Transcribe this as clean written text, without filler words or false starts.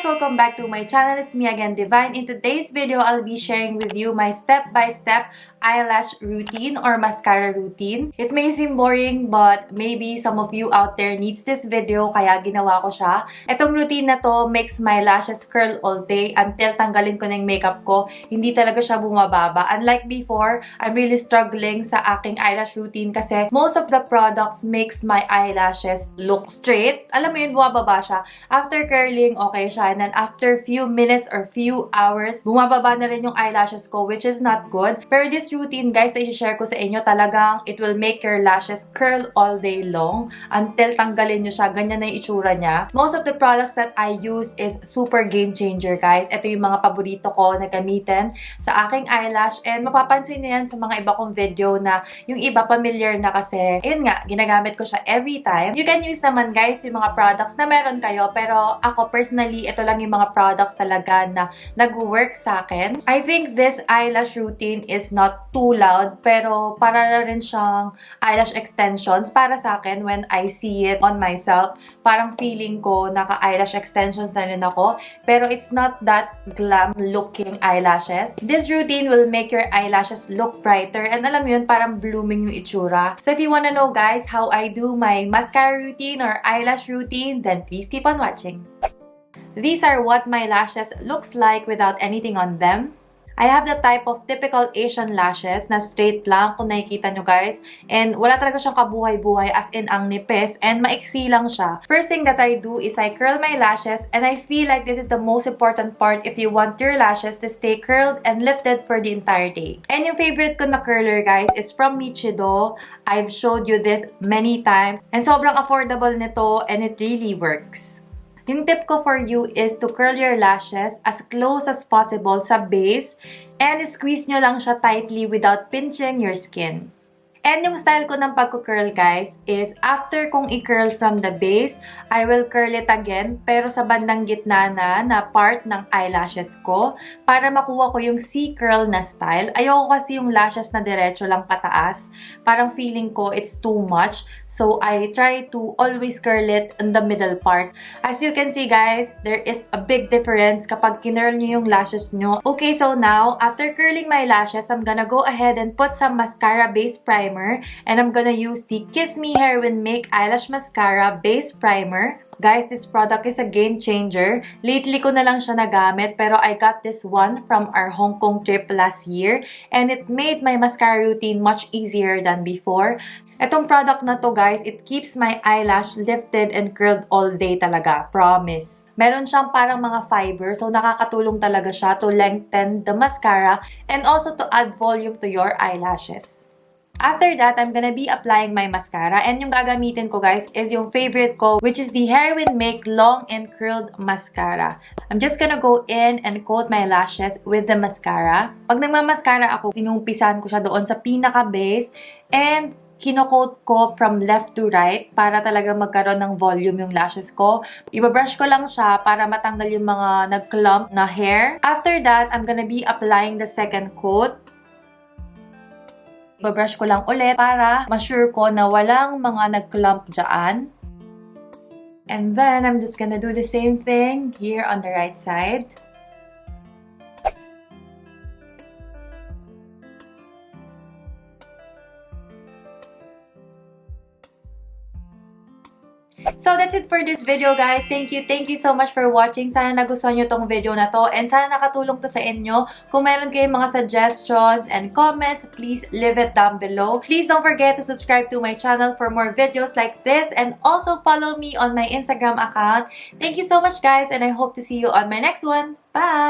welcome back to my channel. It's me again, Divine. In today's video, I'll be sharing with you my step-by-step eyelash routine or mascara routine. It may seem boring, but maybe some of you out there needs this video, kaya ginawa ko siya. Itong routine na to makes my lashes curl all day until tanggalin ko na yung makeup ko. Hindi talaga siya bumababa. Unlike before, I'm really struggling sa aking eyelash routine kasi most of the products makes my eyelashes look straight. Alam mo yun, bumababa siya. After curling, okay siya. And then after few minutes or few hours, bumababa na rin yung eyelashes ko, which is not good. Pero this routine, guys, na i-share ko sa inyo, talagang it will make your lashes curl all day long until tanggalin nyo siya. Ganyan na yung itsura niya. Most of the products that I use is super game changer, guys. Ito yung mga paborito ko na gamitin sa aking eyelash. And mapapansin nyo yan sa mga iba kong video na yung iba familiar na kasi, yun nga, ginagamit ko siya every time. You can use naman, guys, yung mga products na meron kayo. Pero ako, personally, ito lang yung mga products talaga na nag-work sa akin. I think this eyelash routine is not too loud, pero para na rin siyang eyelash extensions para sa akin when I see it on myself. Parang feeling ko naka-eyelash extensions na rin ako, pero it's not that glam-looking eyelashes. This routine will make your eyelashes look brighter, and alam mo yun, parang blooming yung itsura. So if you wanna know, guys, how I do my mascara routine or eyelash routine, then please keep on watching. These are what my lashes looks like without anything on them. I have the type of typical Asian lashes na straight lang, kung nakikita nyo, guys. And wala talaga siyang kabuhay-buhay, as in ang nipis, and maiksi lang siya. First thing that I do is I curl my lashes, and I feel like this is the most important part if you want your lashes to stay curled and lifted for the entire day. And yung favorite ko na curler, guys, is from 𝑘𝙤𝙧𝙚𝙀. I've showed you this many times, and sobrang affordable nito, and it really works. Yung tip ko for you is to curl your lashes as close as possible sa base and squeeze nyo lang siya tightly without pinching your skin. And yung style ko ng pagko-curl, guys, is after kong i-curl from the base, I will curl it again, pero sa bandang gitna na part ng eyelashes ko para makuha ko yung C-curl na style. Ayoko kasi yung lashes na diretso lang pataas. Parang feeling ko it's too much. So, I try to always curl it in the middle part. As you can see, guys, there is a big difference kapag kinurl nyo yung lashes nyo. Okay, so now, after curling my lashes, I'm gonna go ahead and put some mascara base primer. And I'm gonna use the Kiss Me 𝑘𝙤𝙡𝙡𝙀 Eyelash Mascara Base Primer. Guys, this product is a game changer. Lately ko na lang siya nagamit, pero I got this one from our Hong Kong trip last year. And it made my mascara routine much easier than before. Itong product na to, guys, it keeps my eyelash lifted and curled all day talaga. Promise. Meron siyang parang mga fiber, so nakakatulong talaga siya to lengthen the mascara and also to add volume to your eyelashes. After that, I'm gonna be applying my mascara. And yung gagamitin ko, guys, is yung favorite ko, which is the 𝑘𝙤𝙡𝙀𝙀 Long and Curled Mascara. I'm just gonna go in and coat my lashes with the mascara. Pag nagmamaskara ako, sinumpisan ko siya doon sa pinaka-base and kino-coat ko from left to right para talaga magkaroon ng volume yung lashes ko. Ibabrush ko lang siya para matanggal yung mga nag-clump na hair. After that, I'm gonna be applying the second coat. Ibabrush ko lang ulit para ma-sure ko na walang mga nag-clump dyan. And then, I'm just gonna do the same thing here on the right side. So, that's it for this video, guys. Thank you so much for watching. Sana nagustuhan nyo tong video na to and sana nakatulong to sa inyo. Kung meron kayong mga suggestions and comments, please leave it down below. Please don't forget to subscribe to my channel for more videos like this and also follow me on my Instagram account. Thank you so much, guys, and I hope to see you on my next one. Bye!